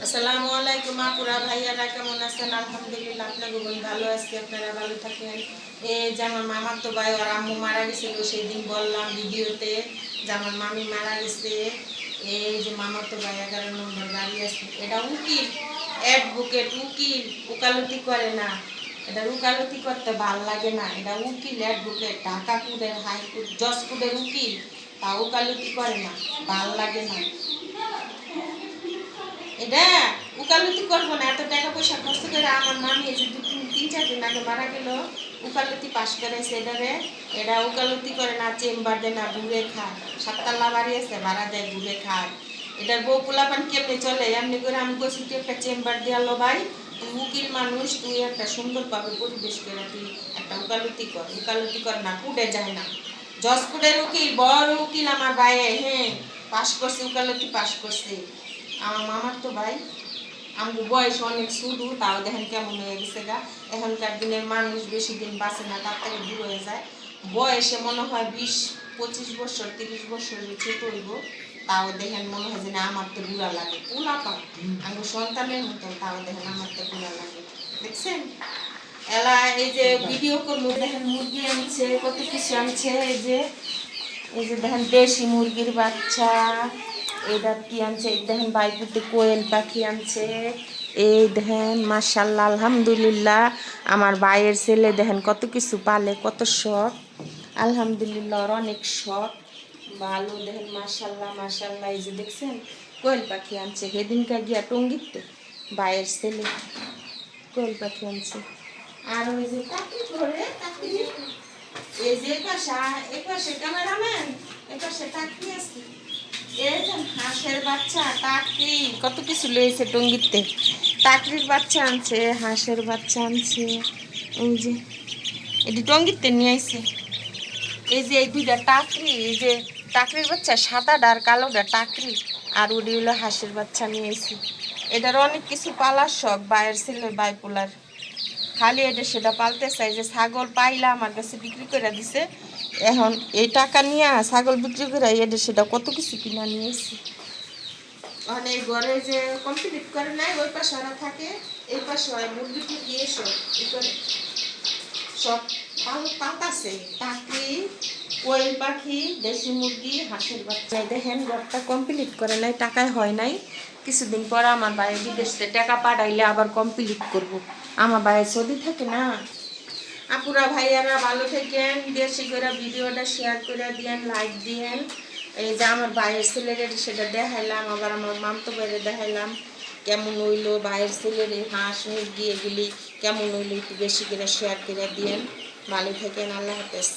আসসালামু আলাইকুম আপুরা ভাইয়ারা কেমন আছেন? আলহামদুলিল্লাহ আপনাকে ভালো আছি, আপনারা ভালো থাকেন। এই যে আমার মামার তো ভাই ওর আম্মু মারা গেছিল, সেদিন বললাম ভিডিওতে যে আমার মামি মারা গেছে। এই যে মামার তো ভাই 11 নম্বর গাড়ি আছে, এটা উকিল অ্যাডভোকেট, উকিল উকালতি করে না। এটা উকালতি করতে ভাল লাগে না, এটা উকিল অ্যাডভোকেট, ঢাকা কোর্টের হাইকোর্ট জজ কোর্টের উকিল, তা উকালতি করে না, ভাল লাগে না। এটা উকালতি করবো না, এত টাকা পয়সা খরচ করে আমার মামি এই যে 3-4 দিন আগে মারা গেল, উকালতি পাশ করেছে এটারে। এটা উকালতি করে না, চেম্বার দেয় না, ঘুরে খায়। 7 তলা বাড়ি আছে, ভাড়া দেয়, ঘুরে খায়। এটার বউ পোলাপান কেমনে চলে? এমনি করে আমি বলছি তুই একটা চেম্বার দেওয়ালো ভাই, তুই উকিল মানুষ, তুই একটা সুন্দরভাবে পরিবেশ করে তুই একটা উকালতি কর না, কুটে যায় না। জজ কোর্টের উকিল, বড় উকিল আমার ভাই, হ্যাঁ পাশ করছে, উকালতি পাশ করছে। আমার মামার তো ভাই, আমার বয়স অনেক শুরু, তাও দেখেন কেমন হয়ে গেছে গা। এখনকার দিনের মানুষ বেশি দিন বাঁচে না, তার থেকে দূর হয়ে যায়। বয়সে মনে হয় 20-25 বছর 30 বছর ছোট হইব, তাও দেখেন মনে হয় যে না আমার তো বুড়া লাগে, পোলা পান আমার সন্তানের মতন, তাও দেখেন আমার তো বুড়া লাগে। দেখছেন এলা এই যে ভিডিও করবো, দেখেন মুরগি আনছে, কত কিছু আনছে। এই যে দেখেন দেশি মুরগির বাচ্চা, এটা কি আনছে, এই দেখেন বাইপুতে কোয়েল পাখি আনছে। এই দেখেন মাশাআল্লাহ আলহামদুলিল্লাহ, আমার ভাইয়ের ছেলে দেখেন কত কিছু পালে, কত শখ। আলহামদুলিল্লাহ ওর অনেক শখ, ভালো। দেখেন মাশাআল্লাহ মাশাআল্লাহ, এই যে দেখছেন কোয়েল পাখি আনছে, সেদিনকার গিয়া টঙ্গিতে ভাইয়ের ছেলে কোয়েল পাখি আনছে। আর ওই যে চাকরি করে এই যে এপাশে ক্যামেরাম্যান, এপাশে টাকরি আছে। এই যে হাঁসের বাচ্চা, টাকরি কত কিছু লয়েছে টঙ্গিতে। টাকরির বাচ্চা আনছে, হাঁসের বাচ্চা আনছে। ওই যে এটি টঙ্গিতে নিয়ে আইছে। এই যে এই দুইটা টাকরি, এই যে টাকরির বাচ্চা সাদাটা আর কালোটা টাকরি, আর ওটি হলো হাঁসের বাচ্চা নিয়ে আইছি। এটার অনেক কিছু পালার শখ বাইরের ছেলে, বাইপোলার, খালি এটা সেটা পালতে চাই। যে ছাগল পাইলা আমার কাছে বিক্রি করে দিছে, এখন এই টাকা নিয়ে ছাগল বিক্রি করে এটা সেটা কত কিছু কিনা নিয়েছি। মানে এই ঘরে যে কমপ্লিট করে নাই, ওই পাশে ওরা থাকে, এই পাশে হয় মুরগি টুরগি এসব করে সব পাতাছে। টাকি, কোয়েল পাখি, দেশি মুরগি, হাঁসের বাচ্চা। দেখেন ঘরটা কমপ্লিট করে নাই, টাকায় হয় নাই। কিছুদিন পর আমার ভাই বিদেশে টাকা পাঠাইলে আবার কমপ্লিট করব। আমার ভাই সৌদি থাকে না। আপুরা ভাইয়ারা ভালো থাকেন, বেশি করে ভিডিওটা শেয়ার করে দিয়েন, লাইক দিয়েন। এই যে আমার ভাইয়ের ছেলের সেটা দেখাইলাম, আবার আমার মামতো ভাইয়ের দেখাইলাম কেমন হইলো। ভাইয়ের ছেলের হাঁস মুরগি এগুলি কেমন হইলো একটু বেশি করে শেয়ার করে দিয়েন। ভালো থাকেন, আল্লাহ হাফেজ।